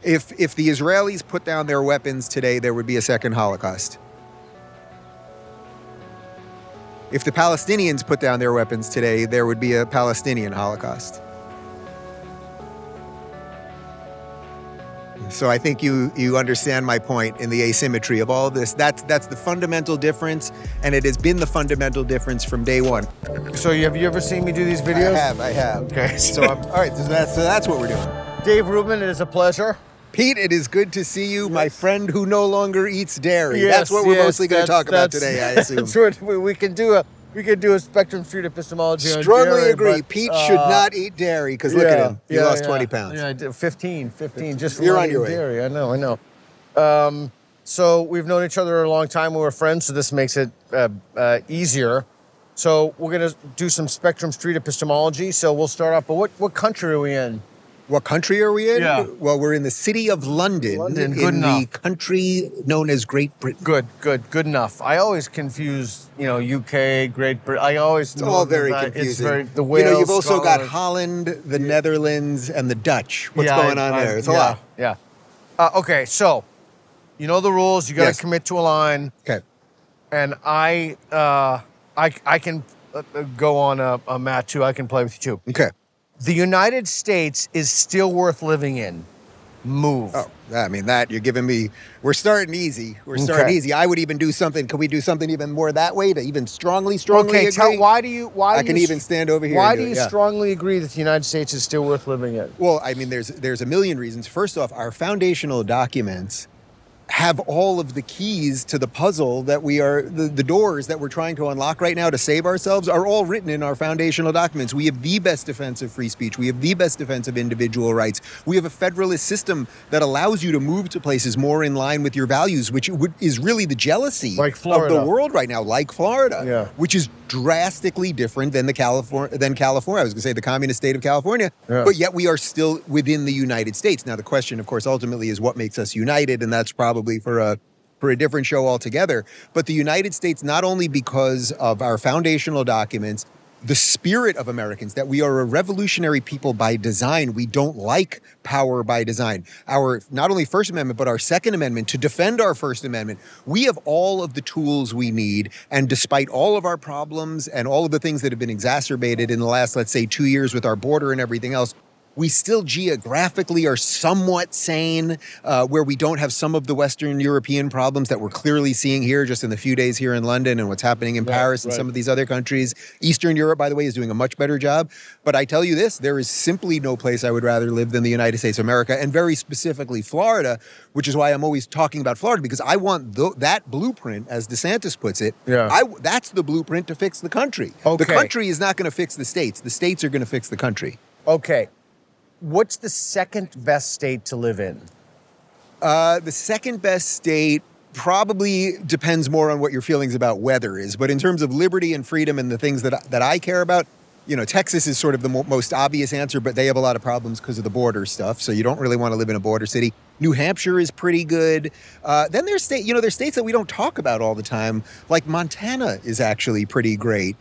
If the Israelis put down their weapons today, there would be a second Holocaust. If the Palestinians put down their weapons today, there would be a Palestinian Holocaust. So I think you understand my point in the asymmetry of all this. That's the fundamental difference, and it has been the fundamental difference from day one. So have you ever seen me do these videos? I have. Okay. All right, so that's what we're doing. Dave Rubin, it is a pleasure. Pete, it is good to see you, my friend who no longer eats dairy. Yes, that's what we're mostly going to talk about today, I assume. That's what we can do a Spectrum Street Epistemology on Strongly dairy, agree. but, Pete should not eat dairy because look at him. He lost 20 pounds. Yeah, I did 15 just from You're not on your eating way. dairy. I know. So we've known each other a long time. We were friends, so this makes it easier. So we're going to do some Spectrum Street Epistemology. So we'll start off, but what country are we in? What country are we in? Yeah. Well, we're in the city of London Good in enough. the country known as Great Britain. Good enough. I always confuse, UK, Great Britain. It's all very confusing. The Wales, you've also got Scotland. Holland, the Netherlands, and the Dutch. What's going on there? It's a lot. Yeah. Okay, so you know the rules. You got to commit to a line. Okay. And I can go on a mat too. I can play with you too. Okay. The United States is still worth living in. Move. Oh, I mean, that you're giving me. We're starting easy. I would even do something. Could we do something even more that way to even strongly Okay, agree? why I can even stand over here. Why and do you it, yeah. strongly agree that the United States is still worth living in? Well, I mean, there's a million reasons. First off, our foundational documents have all of the keys to the puzzle that we are, the doors that we're trying to unlock right now to save ourselves are all written in our foundational documents. We have the best defense of free speech. We have the best defense of individual rights. We have a federalist system that allows you to move to places more in line with your values, which is really the jealousy Like of Florida. the world right now, like Florida, Yeah. which is drastically different than California. I was going to say the communist state of California, Yeah. but yet we are still within the United States. Now, the question, of course, ultimately is what makes us united, and that's probably for a different show altogether. But the United States, not only because of our foundational documents, the spirit of Americans, that we are a revolutionary people by design. We don't like power by design. Our not only First Amendment, but our Second Amendment, to defend our First Amendment, we have all of the tools we need. And despite all of our problems and all of the things that have been exacerbated in the last, let's say, 2 years with our border and everything else, we still geographically are somewhat sane, where we don't have some of the Western European problems that we're clearly seeing here just in the few days here in London and what's happening in Paris and some of these other countries. Eastern Europe, by the way, is doing a much better job. But I tell you this, there is simply no place I would rather live than the United States of America, and very specifically Florida, which is why I'm always talking about Florida, because I want that blueprint, as DeSantis puts it, that's the blueprint to fix the country. Okay. The country is not going to fix the states. The states are going to fix the country. Okay. What's the second best state to live in? The second best state probably depends more on what your feelings about weather is. But in terms of liberty and freedom and the things that I care about, Texas is sort of the most obvious answer, but they have a lot of problems because of the border stuff. So you don't really want to live in a border city. New Hampshire is pretty good. Then there's states that we don't talk about all the time, like Montana is actually pretty great.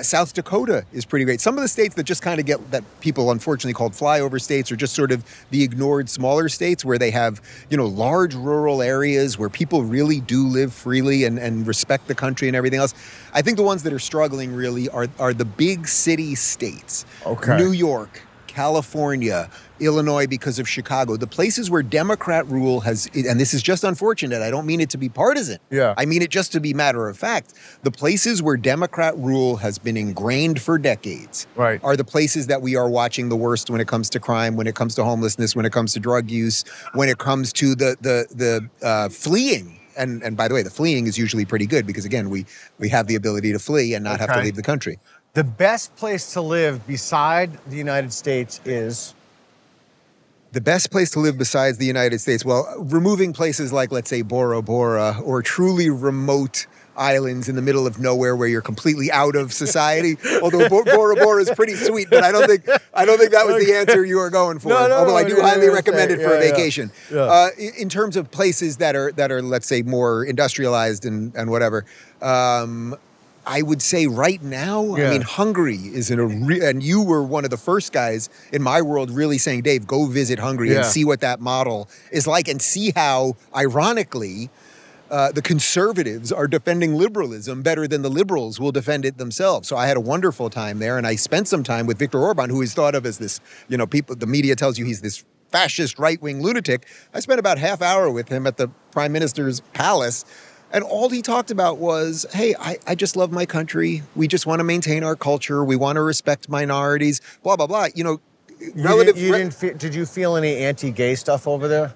South Dakota is pretty great. Some of the states that just kind of get, that people unfortunately called flyover states, are just sort of the ignored smaller states where they have, large rural areas where people really do live freely and respect the country and everything else. I think the ones that are struggling really are the big city states. Okay. New York, California, Illinois, because of Chicago, the places where Democrat rule has, and this is just unfortunate, I don't mean it to be partisan. Yeah. I mean it just to be matter of fact. The places where Democrat rule has been ingrained for decades are the places that we are watching the worst when it comes to crime, when it comes to homelessness, when it comes to drug use, when it comes to the fleeing. And by the way, the fleeing is usually pretty good because, again, we have the ability to flee and not have to leave the country. The best place to live beside the United States is? The best place to live besides the United States? Well, removing places like, let's say, Bora Bora, or truly remote islands in the middle of nowhere where you're completely out of society. Although Bora Bora is pretty sweet, but I don't think that was the answer you were going for. Although I do highly recommend it for a vacation. Yeah. In terms of places that are let's say more industrialized and whatever. I would say right now, Yeah. I mean, Hungary is and you were one of the first guys in my world really saying, Dave, go visit Hungary Yeah. and see what that model is like and see how, ironically, the conservatives are defending liberalism better than the liberals will defend it themselves. So I had a wonderful time there, and I spent some time with Viktor Orban, who is thought of as this, the media tells you he's this fascist right-wing lunatic. I spent about half hour with him at the prime minister's palace, and all he talked about was, hey, I just love my country. We just want to maintain our culture. We want to respect minorities, blah, blah, blah. Did you feel any anti-gay stuff over there?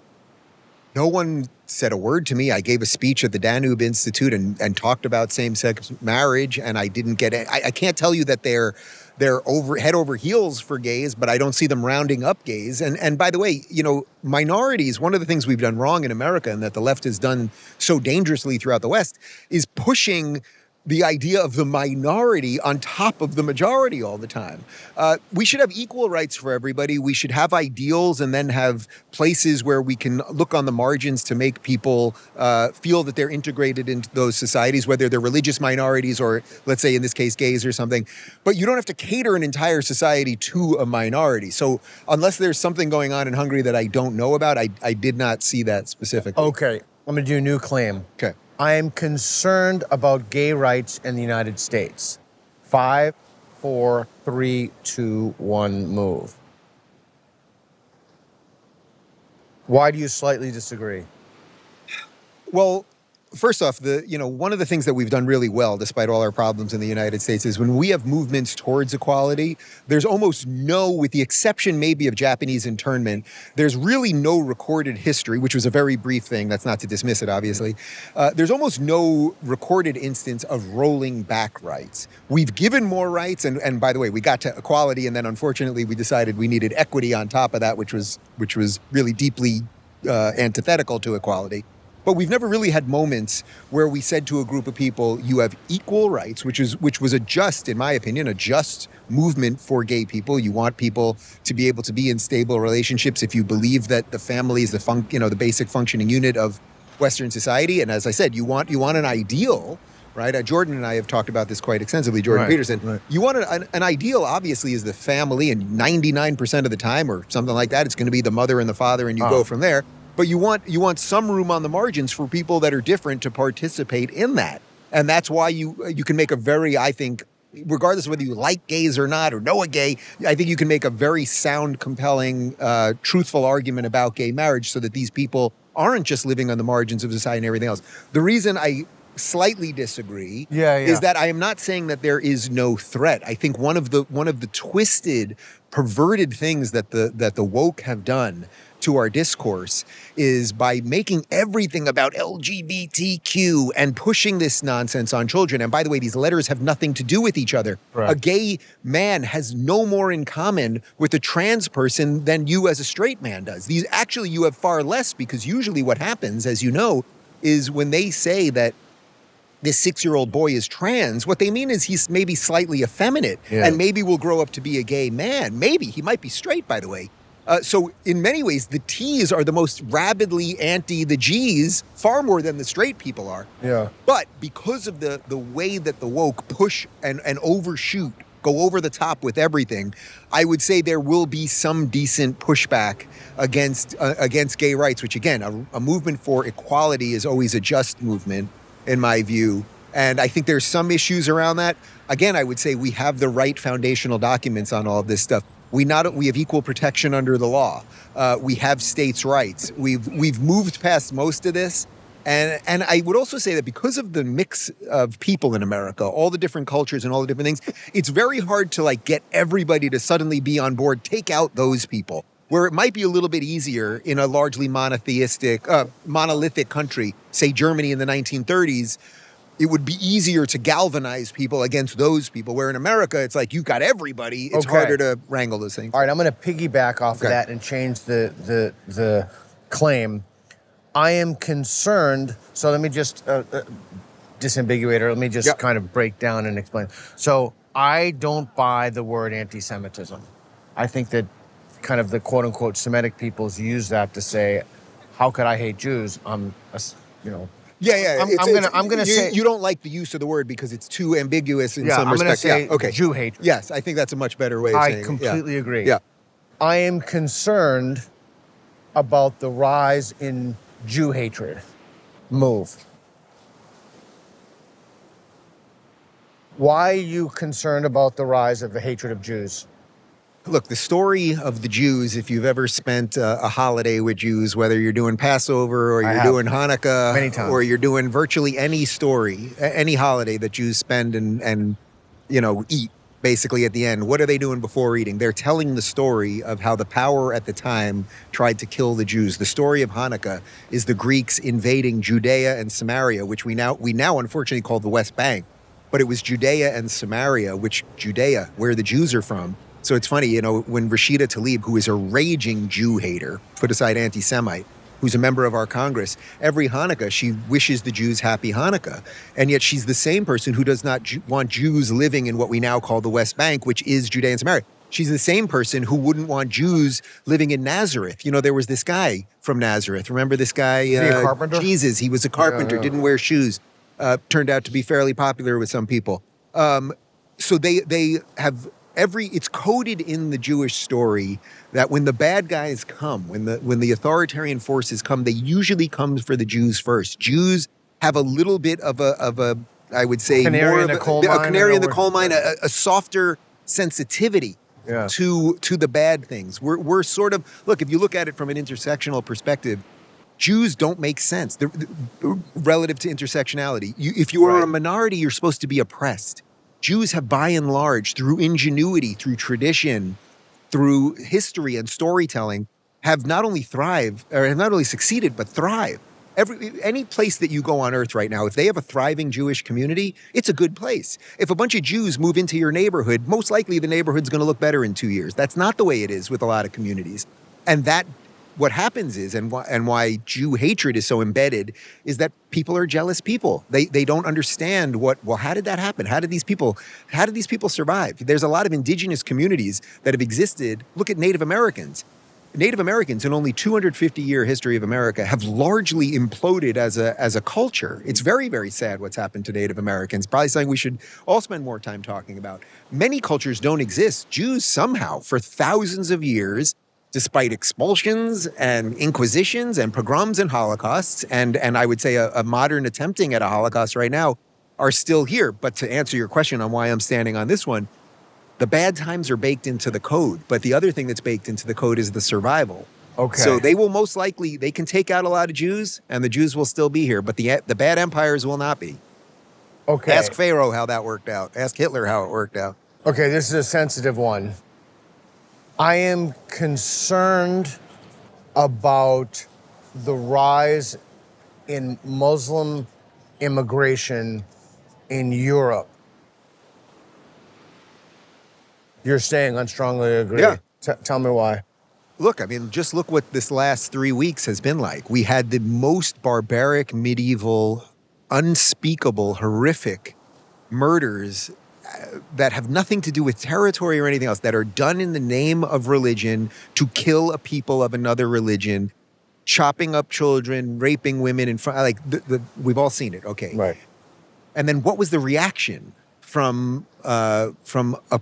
No one said a word to me. I gave a speech at the Danube Institute and talked about same-sex marriage, and I didn't get it. I can't tell you that they're head over heels for gays, but I don't see them rounding up gays. And by the way, minorities, one of the things we've done wrong in America and that the left has done so dangerously throughout the West is pushing the idea of the minority on top of the majority all the time. We should have equal rights for everybody. We should have ideals and then have places where we can look on the margins to make people feel that they're integrated into those societies, whether they're religious minorities or, let's say in this case, gays or something. But you don't have to cater an entire society to a minority. So unless there's something going on in Hungary that I don't know about, I did not see that specifically. Okay, I'm going to do a new claim. Okay. I am concerned about gay rights in the United States. 5, 4, 3, 2, 1, move. Why do you slightly disagree? Well, first off, one of the things that we've done really well, despite all our problems in the United States, is when we have movements towards equality, there's almost no, with the exception maybe of Japanese internment, there's really no recorded history, which was a very brief thing. That's not to dismiss it, obviously. There's almost no recorded instance of rolling back rights. We've given more rights, and by the way, we got to equality, and then unfortunately we decided we needed equity on top of that, which was really deeply antithetical to equality. But we've never really had moments where we said to a group of people, you have equal rights, which was in my opinion, a just movement for gay people. You want people to be able to be in stable relationships if you believe that the family is the basic functioning unit of Western society. And as I said, you want an ideal, right? Jordan and I have talked about this quite extensively, Jordan Peterson. Right. You want an ideal, obviously, is the family, and 99% of the time or something like that, it's going to be the mother and the father, and you go from there. But you want some room on the margins for people that are different to participate in that. And that's why you can make a very, I think, regardless of whether you like gays or not or know a gay, I think you can make a very sound, compelling, truthful argument about gay marriage so that these people aren't just living on the margins of society and everything else. The reason I slightly disagree is that I am not saying that there is no threat. I think one of the twisted, perverted things that the woke have done to our discourse is by making everything about LGBTQ and pushing this nonsense on children. And by the way, these letters have nothing to do with each other. Right. A gay man has no more in common with a trans person than you as a straight man does. Actually, you have far less, because usually what happens, as you know, is when they say that this 6-year-old boy is trans, what they mean is he's maybe slightly effeminate and maybe will grow up to be a gay man. Maybe. He might be straight, by the way. So in many ways, the T's are the most rabidly anti the G's, far more than the straight people are. Yeah. But because of the way that the woke push and overshoot, go over the top with everything, I would say there will be some decent pushback against gay rights, which again, a movement for equality is always a just movement, in my view. And I think there's some issues around that. Again, I would say we have the right foundational documents on all of this stuff. We have equal protection under the law. We have states' rights. We've moved past most of this. And I would also say that because of the mix of people in America, all the different cultures and all the different things, it's very hard to get everybody to suddenly be on board, take out those people. Where it might be a little bit easier in a largely monolithic country, say Germany in the 1930s, it would be easier to galvanize people against those people. Where in America, it's like you got everybody. It's harder to wrangle those things. All right, I'm going to piggyback off of that and change the claim. I am concerned. So let me just disambiguate, or let me just kind of break down and explain. So I don't buy the word anti-Semitism. I think that kind of the quote-unquote Semitic peoples use that to say, how could I hate Jews? Yeah. I'm gonna say you don't like the use of the word because it's too ambiguous in yeah. some I'm gonna respects. say Yeah, okay. Jew hatred. Yes, I think that's a much better way of saying I it. completely agree. Yeah. I am concerned about the rise in Jew hatred. Move. Why are you concerned about the rise of the hatred of Jews? Look, the story of the Jews, if you've ever spent a holiday with Jews, whether you're doing Passover or I you're have. doing Hanukkah Many times. or you're doing virtually any story, any holiday that Jews spend and eat basically at the end, what are they doing before eating? They're telling the story of how the power at the time tried to kill the Jews. The story of Hanukkah is the Greeks invading Judea and Samaria, which we now unfortunately call the West Bank. But it was Judea and Samaria, Judea, where the Jews are from. So it's funny, when Rashida Tlaib, who is a raging Jew hater, put aside anti-Semite, who's a member of our Congress, every Hanukkah, she wishes the Jews happy Hanukkah. And yet she's the same person who does not want Jews living in what we now call the West Bank, which is Judea and Samaria. She's the same person who wouldn't want Jews living in Nazareth. There was this guy from Nazareth. Remember this guy? Is he a carpenter? Jesus. He was a carpenter, didn't wear shoes. Turned out to be fairly popular with some people. So they have it's coded in the Jewish story that when the bad guys come, when the authoritarian forces come, they usually come for the Jews first. Jews have a little bit of a I would say canary in the coal mine, a canary in the coal mine, a softer sensitivity to the bad things. We're sort of, look, if you look at it from an intersectional perspective, Jews don't make sense relative to intersectionality. If you are a minority, you're supposed to be oppressed. Jews have, by and large, through ingenuity, through tradition, through history and storytelling, have not only succeeded, but thrive. Any place that you go on earth right now, if they have a thriving Jewish community, it's a good place. If a bunch of Jews move into your neighborhood, most likely the neighborhood's going to look better in 2 years. That's not the way it is with a lot of communities. And what happens is, and why Jew hatred is so embedded, is that people are jealous people. They don't understand how did that happen? How did these people survive? There's a lot of indigenous communities that have existed. Look at Native Americans. Native Americans in only 250-year history of America have largely imploded as a culture. It's very, very sad what's happened to Native Americans. Probably something we should all spend more time talking about. Many cultures don't exist. Jews somehow, for thousands of years, despite expulsions and inquisitions and pogroms and holocausts, and I would say a modern attempting at a Holocaust right now, are still here. But to answer your question on why I'm standing on this one, the bad times are baked into the code, but the other thing that's baked into the code is the survival. Okay. So they will most likely, they can take out a lot of Jews, and the Jews will still be here, but the bad empires will not be. Okay. Ask Pharaoh how that worked out. Ask Hitler how it worked out. Okay, this is a sensitive one. I am concerned about the rise in Muslim immigration in Europe. You're saying I strongly agree. Yeah. Tell me why. Look, I mean, just look what this last 3 weeks has been like. We had the most barbaric, medieval, unspeakable, horrific murders that have nothing to do with territory or anything else, that are done in the name of religion to kill a people of another religion, chopping up children, raping women in front. We've all seen it. Okay. Right. And then what was the reaction from a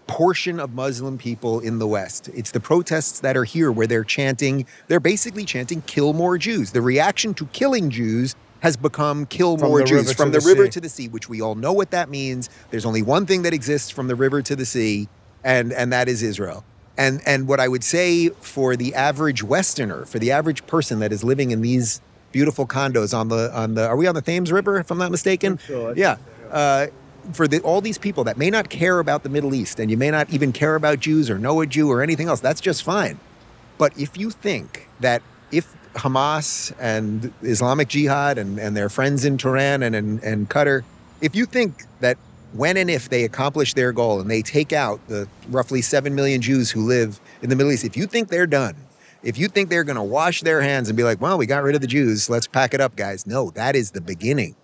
portion of Muslim people in the West? It's the protests that are here where they're basically chanting, kill more Jews. The reaction to killing Jews has become kill more Jews, from the river to the sea, which we all know what that means. There's only one thing that exists from the river to the sea, and that is Israel. And what I would say for the average Westerner, for the average person that is living in these beautiful condos on the are we on the Thames River, if I'm not mistaken? Sure. Yeah. For all these people that may not care about the Middle East, and you may not even care about Jews or know a Jew or anything else, that's just fine. But if you think that if Hamas and Islamic Jihad and their friends in Tehran and Qatar, if you think that when and if they accomplish their goal and they take out the roughly 7 million Jews who live in the Middle East, if you think they're done, if you think they're going to wash their hands and be like, well, we got rid of the Jews, let's pack it up, guys. No, that is the beginning.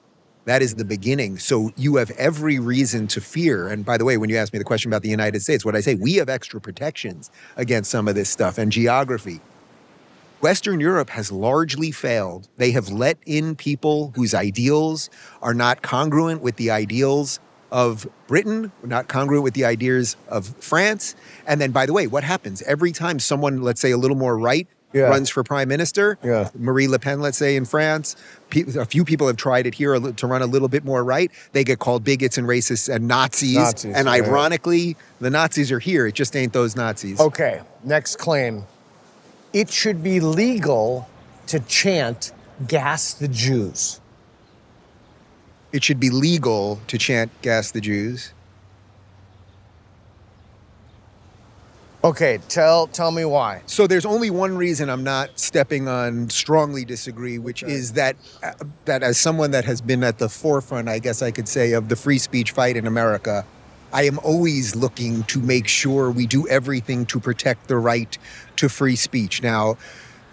That is the beginning. So you have every reason to fear. And by the way, when you asked me the question about the United States, what I say, we have extra protections against some of this stuff and geography. Western Europe has largely failed. They have let in people whose ideals are not congruent with the ideals of Britain, not congruent with the ideas of France. And then, by the way, what happens? Every time someone, let's say a little more right, runs for prime minister, Marie Le Pen, let's say in France, a few people have tried it here to run a little bit more right. They get called bigots and racists and Nazis. And ironically, the Nazis are here. It just ain't those Nazis. Okay, next claim. It should be legal to chant, "Gas the Jews." It should be legal to chant "Gas the Jews." Okay, tell me why. So there's only one reason I'm not stepping on strongly disagree, which is that as someone that has been at the forefront, I guess I could say, of the free speech fight in America, I am always looking to make sure we do everything to protect the right to free speech. Now,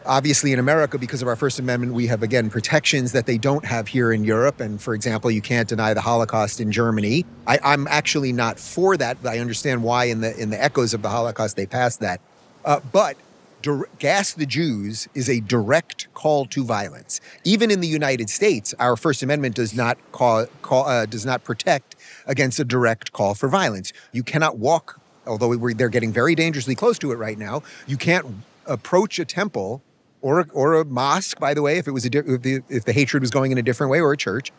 obviously in America, because of our First Amendment, we have, again, protections that they don't have here in Europe. And for example, you can't deny the Holocaust in Germany. I'm actually not for that, but I understand why in the echoes of the Holocaust they passed that. But "Gas the Jews" is a direct call to violence. Even in the United States, our First Amendment does not does not protect against a direct call for violence. You cannot walk, although they're getting very dangerously close to it right now. You can't approach a temple or a mosque, by the way, if the hatred was going in a different way, or a church,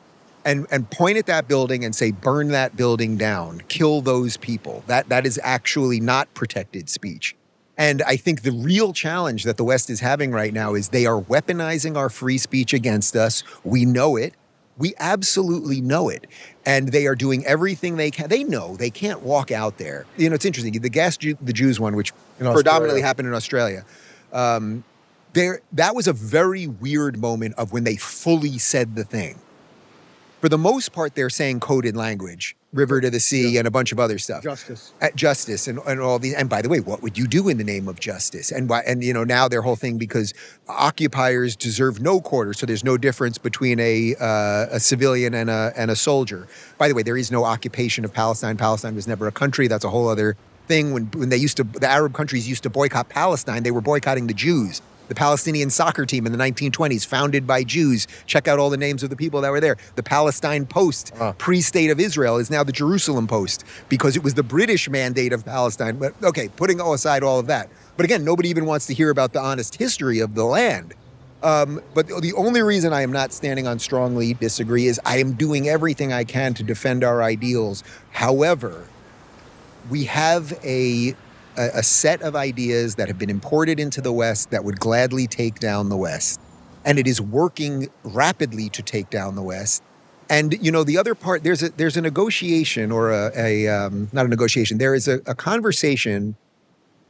and point at that building and say, "Burn that building down, kill those people." That is actually not protected speech. And I think the real challenge that the West is having right now is they are weaponizing our free speech against us. We know it. We absolutely know it. And they are doing everything they can. They know they can't walk out there. You know, it's interesting. The "Gas the Jews" one, which predominantly happened in Australia, that was a very weird moment of when they fully said the thing. For the most part, they're saying coded language, "river to the sea," and a bunch of other stuff. Justice and all these. And by the way, what would you do in the name of justice? And now their whole thing, because occupiers deserve no quarter, so there's no difference between a civilian and a soldier. By the way, there is no occupation of Palestine. Palestine was never a country. That's a whole other thing. When the Arab countries used to boycott Palestine, they were boycotting the Jews. The Palestinian soccer team in the 1920s, founded by Jews. Check out all the names of the people that were there. The Palestine Post, pre-State of Israel, is now the Jerusalem Post, because it was the British mandate of Palestine. But okay, putting aside all of that. But again, nobody even wants to hear about the honest history of the land. But the only reason I am not standing on strongly disagree is I am doing everything I can to defend our ideals. However, we have a set of ideas that have been imported into the West that would gladly take down the West. And it is working rapidly to take down the West. And, the other part, there's a negotiation, or not a negotiation, there is a conversation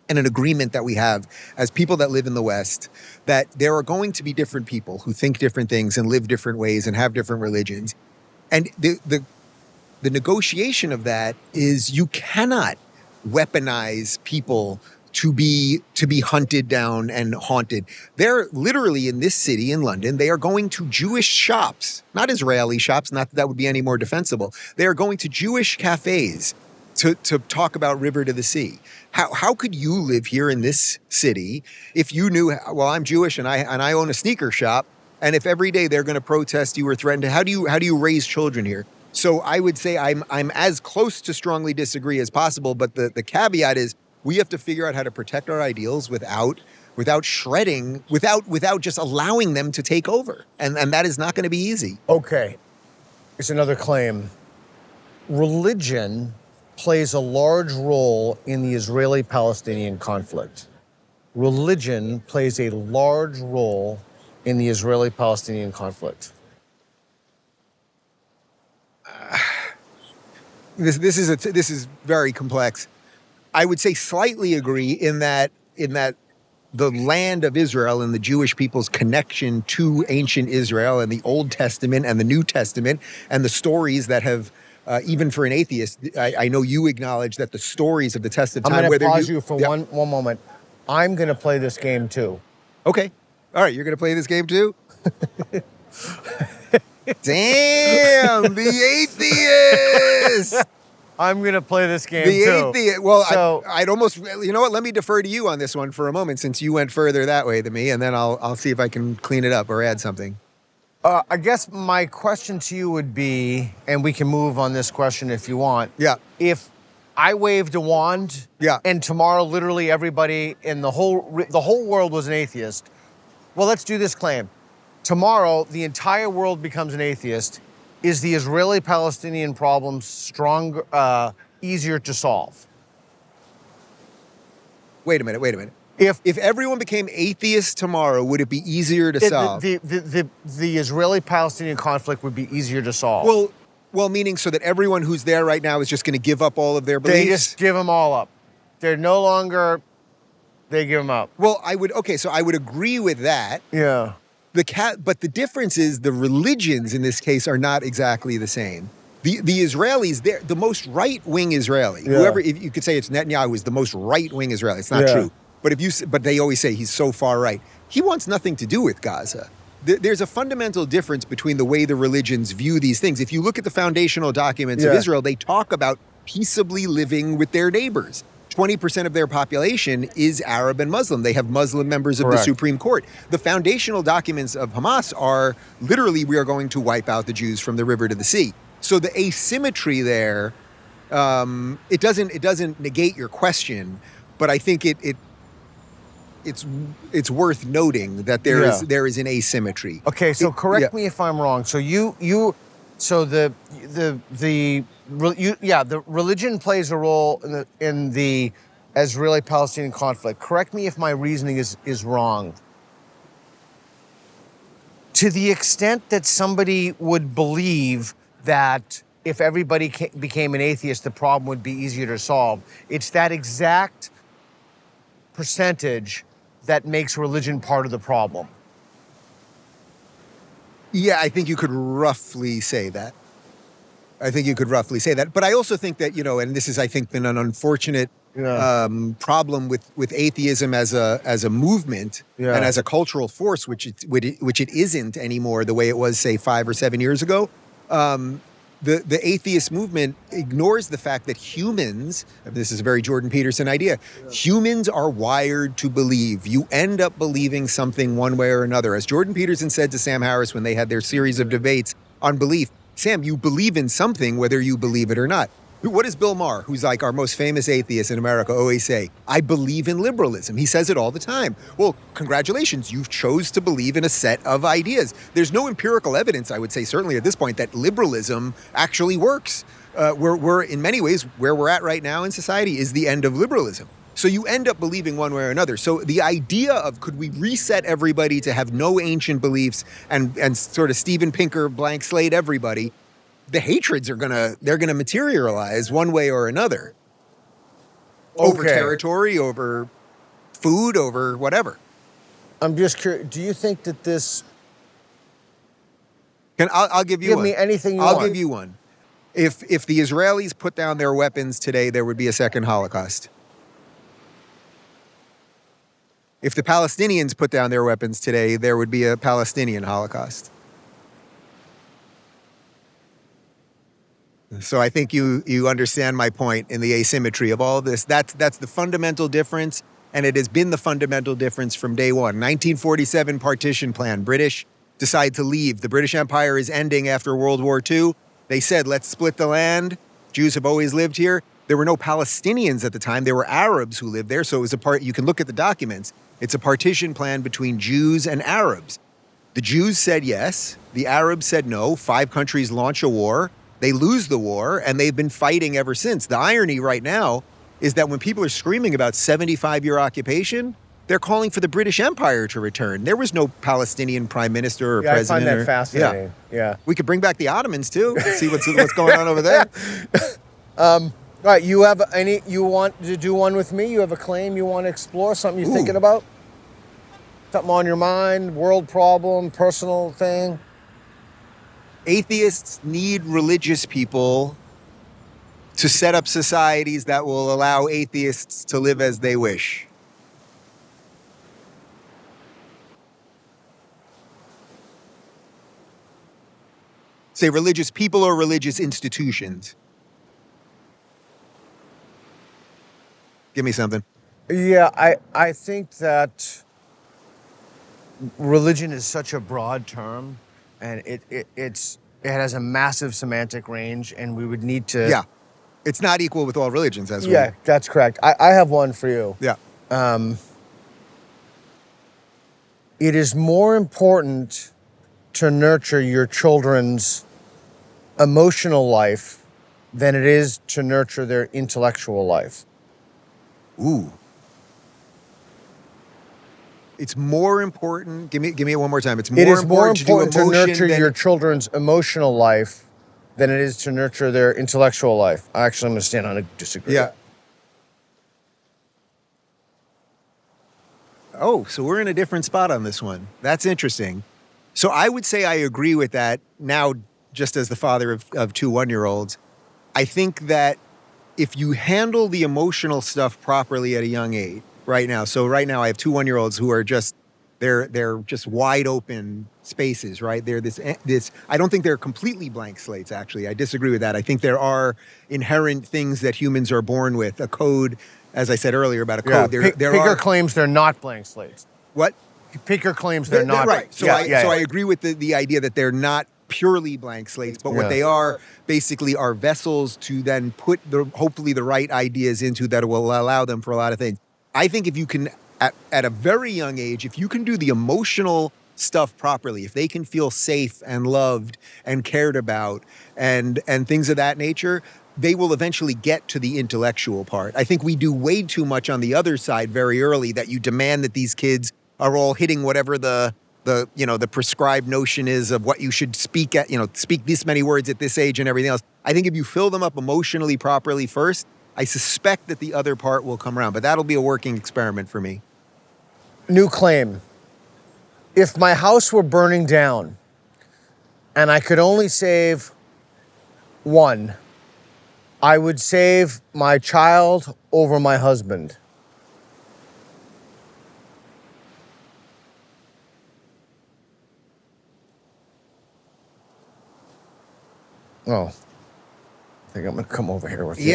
and an agreement that we have as people that live in the West, that there are going to be different people who think different things and live different ways and have different religions. And the negotiation of that is you cannot weaponize people to be hunted down and haunted. They're literally in this city in London, they are going to Jewish shops, not Israeli shops, not that would be any more defensible. They are going to Jewish cafes to talk about "river to the sea." How could you live here in this city if you knew, well, I'm Jewish and I own a sneaker shop, and if every day they're going to protest you or threaten to, how do you raise children here? So I would say I'm as close to strongly disagree as possible, but the caveat is we have to figure out how to protect our ideals without shredding, without just allowing them to take over. And that is not going to be easy. Okay. Here's another claim. Religion plays a large role in the Israeli-Palestinian conflict. Religion plays a large role in the Israeli-Palestinian conflict. This is very complex. I would say slightly agree in that the land of Israel and the Jewish people's connection to ancient Israel and the Old Testament and the New Testament and the stories that have, even for an atheist, I know you acknowledge that the stories of the test of time. I'm going to pause you for one moment. I'm going to play this game too. Okay. All right. You're going to play this game too? Damn, the atheist. I'm going to play this game The too. atheist. Well, So- I'd almost. You know what? Let me defer to you on this one for a moment, since you went further that way than me, and then I'll see if I can clean it up or add something. I guess my question to you would be, and we can move on this question if you want. Yeah. If I waved a wand, Yeah. and tomorrow literally everybody in the whole world was an atheist. Well, let's do this claim. Tomorrow, the entire world becomes an atheist. Is the Israeli-Palestinian problem easier to solve? Wait a minute. If everyone became atheists tomorrow, would it be easier to solve? the Israeli-Palestinian conflict would be easier to solve. Well, meaning so that everyone who's there right now is just going to give up all of their beliefs? They just give them all up. They're no longer. They give them up. Well, I would agree with that. Yeah. But the difference is the religions in this case are not exactly the same. The Israelis, they're the most right-wing Israeli. Yeah. Whoever, if you could say it's Netanyahu, is the most right-wing Israeli. It's not Yeah. true. But they always say he's so far right. He wants nothing to do with Gaza. There's a fundamental difference between the way the religions view these things. If you look at the foundational documents of Yeah. Israel, they talk about peaceably living with their neighbors. 20% of their population is Arab and Muslim. They have Muslim members of Correct. the Supreme Court. The foundational documents of Hamas are literally, we are going to wipe out the Jews from the river to the sea. So the asymmetry there, it doesn't negate your question, but I think it's worth noting that there is an asymmetry. Okay, so correct me if I'm wrong. So the religion plays a role in the Israeli-Palestinian conflict. Correct me if my reasoning is wrong. To the extent that somebody would believe that if everybody became an atheist, the problem would be easier to solve, it's that exact percentage that makes religion part of the problem. Yeah, I think you could roughly say that. But I also think that, and this has, I think, been an unfortunate problem with atheism as a movement and as a cultural force, which it isn't anymore the way it was, say, 5 or 7 years ago. The atheist movement ignores the fact that humans, and this is a very Jordan Peterson idea, humans are wired to believe. You end up believing something one way or another. As Jordan Peterson said to Sam Harris when they had their series of debates on belief, Sam, you believe in something whether you believe it or not. What does Bill Maher, who's like our most famous atheist in America, always say? I believe in liberalism. He says it all the time. Well, congratulations, you've chose to believe in a set of ideas. There's no empirical evidence, I would say, certainly at this point, that liberalism actually works. We're in many ways, where we're at right now in society is the end of liberalism. So you end up believing one way or another. So the idea of could we reset everybody to have no ancient beliefs and sort of Steven Pinker blank slate everybody, the hatreds they're gonna materialize one way or another. Over territory, over food, over whatever. I'm just curious. Do you think that this? I'll give you one. Give me anything you want. want. I'll give you one. If the Israelis put down their weapons today, there would be a second Holocaust. If the Palestinians put down their weapons today, there would be a Palestinian Holocaust. So I think you understand my point in the asymmetry of all of this. That's the fundamental difference, and it has been the fundamental difference from day one. 1947 partition plan. British decide to leave. The British Empire is ending after World War II. They said, let's split the land. Jews have always lived here. There were no Palestinians at the time. There were Arabs who lived there. So it was you can look at the documents. It's a partition plan between Jews and Arabs. The Jews said yes. The Arabs said no. 5 countries launch a war. They lose the war, and they've been fighting ever since. The irony right now is that when people are screaming about 75-year occupation, they're calling for the British Empire to return. There was no Palestinian prime minister or president. I find that fascinating. Yeah. We could bring back the Ottomans, too. See what's going on over there. All right, you want to do one with me? You have a claim you want to explore, something you're thinking about? Something on your mind, world problem, personal thing? Atheists need religious people to set up societies that will allow atheists to live as they wish. Say religious people or religious institutions. Give me something. Yeah, I think that religion is such a broad term, and it has a massive semantic range, and we would need to. Yeah. It's not equal with all religions, as Yeah, that's correct. I have one for you. Yeah. It is more important to nurture your children's emotional life than it is to nurture their intellectual life. Ooh. It's more important. Give me it one more time. It is more important to do to emotion nurture than, your children's emotional life than it is to nurture their intellectual life. Actually, I'm going to stand on a disagree. Yeah. Oh, so we're in a different spot on this one. That's interesting. So I would say I agree with that now, just as the father of two 1-year-olds. I think that if you handle the emotional stuff properly at a young age, right now I have two 1-year-olds who are just, they're just wide open spaces, right? They're this, I don't think they're completely blank slates, actually. I disagree with that. I think there are inherent things that humans are born with, a code, as I said earlier about a code. Picker claims they're not blank slates. What? Picker claims they're not. Right. So I agree with the idea that they're not purely blank slates, but what they are basically are vessels to then put hopefully the right ideas into that will allow them for a lot of things. I think if you can, at a very young age, if you can do the emotional stuff properly, if they can feel safe and loved and cared about and things of that nature, they will eventually get to the intellectual part. I think we do way too much on the other side very early, that you demand that these kids are all hitting whatever the prescribed notion is of what you should speak at, speak this many words at this age and everything else. I think if you fill them up emotionally properly first, I suspect that the other part will come around, but that'll be a working experiment for me. New claim. If my house were burning down and I could only save one, I would save my child over my husband. Oh, I think I'm going to come over here with you.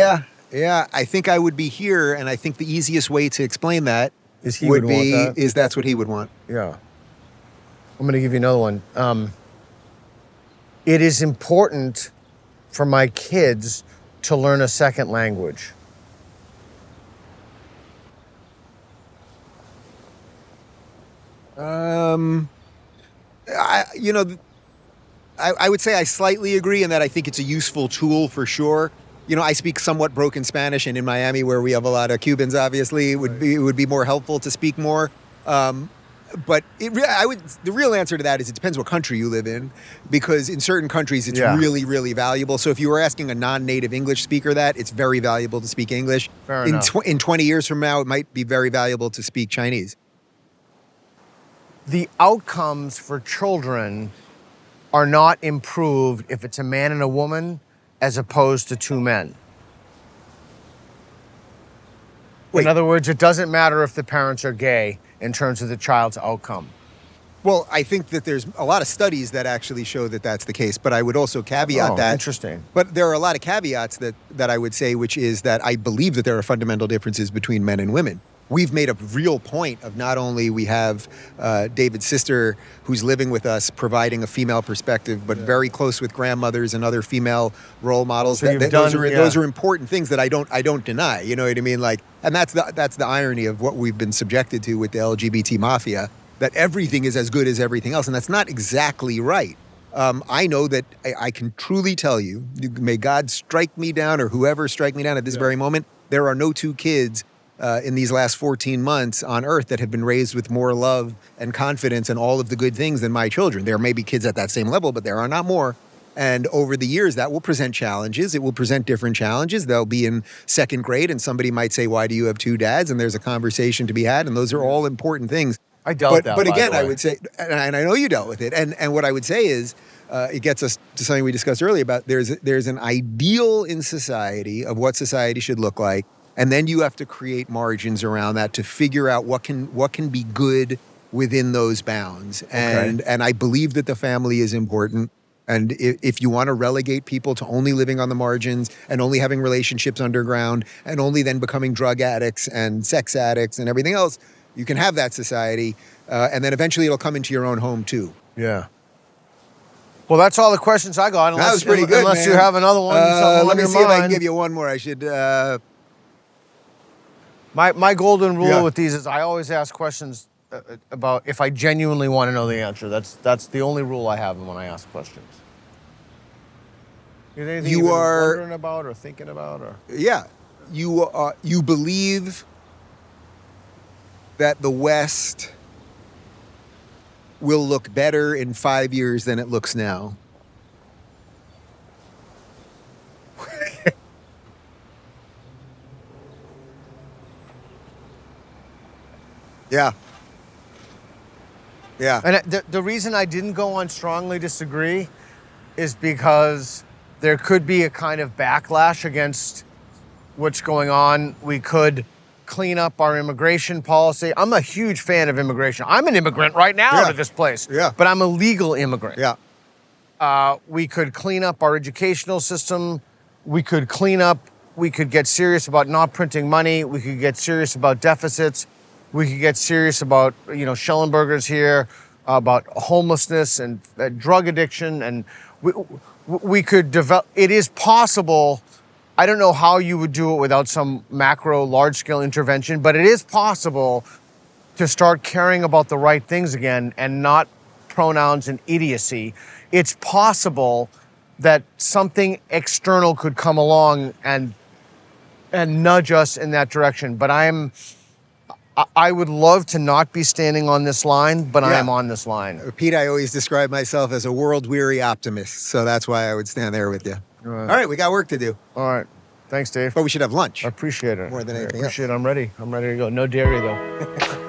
Yeah. I think I would be here, and I think the easiest way to explain that is that's what he would want. Yeah. I'm going to give you another one. It is important for my kids to learn a second language. I would say I slightly agree in that I think it's a useful tool for sure. I speak somewhat broken Spanish, and in Miami, where we have a lot of Cubans, obviously, it would be more helpful to speak more. But the real answer to that is it depends what country you live in, because in certain countries it's really, really valuable. So if you were asking a non-native English speaker that, it's very valuable to speak English. Fair enough. In 20 years from now, it might be very valuable to speak Chinese. The outcomes for children are not improved if it's a man and a woman as opposed to two men. In other words, it doesn't matter if the parents are gay in terms of the child's outcome. Well, I think that there's a lot of studies that actually show that that's the case, but I would also caveat that. Interesting. But there are a lot of caveats that I would say, which is that I believe that there are fundamental differences between men and women. We've made a real point of not only we have David's sister who's living with us providing a female perspective, but very close with grandmothers and other female role models. So those are important things that I don't deny. You know what I mean? And that's the irony of what we've been subjected to with the LGBT mafia, that everything is as good as everything else, and that's not exactly right. I know that I can truly tell you, may God strike me down or whoever strike me down at this very moment, there are no two kids in these last 14 months on earth that have been raised with more love and confidence and all of the good things than my children. There may be kids at that same level, but there are not more. And over the years, that will present challenges. It will present different challenges. They'll be in second grade, and somebody might say, why do you have two dads? And there's a conversation to be had, and those are all important things. I dealt with that. But again, I would say, and I know you dealt with it, and what I would say is, it gets us to something we discussed earlier about there's an ideal in society of what society should look like. And then you have to create margins around that to figure out what can be good within those bounds. And I believe that the family is important. And if you want to relegate people to only living on the margins and only having relationships underground and only then becoming drug addicts and sex addicts and everything else, you can have that society. And then eventually it'll come into your own home too. Yeah. Well, that's all the questions I got. That was pretty good, Unless man. you have another one. Something Let on me your see if I can mind. give you one more. I should... My golden rule Yeah. with these is I always ask questions about if I genuinely want to know the answer. That's the only rule I have when I ask questions. Is there anything You you've been are- wondering about or thinking about? Or Yeah. You believe that the West will look better in 5 years than it looks now. Yeah. Yeah. And the reason I didn't go on strongly disagree is because there could be a kind of backlash against what's going on. We could clean up our immigration policy. I'm a huge fan of immigration. I'm an immigrant right now Yeah. to this place, Yeah. but I'm a legal immigrant. Yeah. We could clean up our educational system. We could get serious about not printing money. We could get serious about deficits. We could get serious about, Schellenberger's here, about homelessness and drug addiction. And we could develop, it is possible. I don't know how you would do it without some macro large-scale intervention, but it is possible to start caring about the right things again and not pronouns and idiocy. It's possible that something external could come along and nudge us in that direction. But I would love to not be standing on this line, but I Yeah. am on this line. Pete, I always describe myself as a world-weary optimist, so that's why I would stand there with you. Right. All right, we got work to do, All right. Thanks, Dave. but we should have lunch. I appreciate it. More than anything I appreciate it. I'm ready. I'm ready to go. No dairy, though.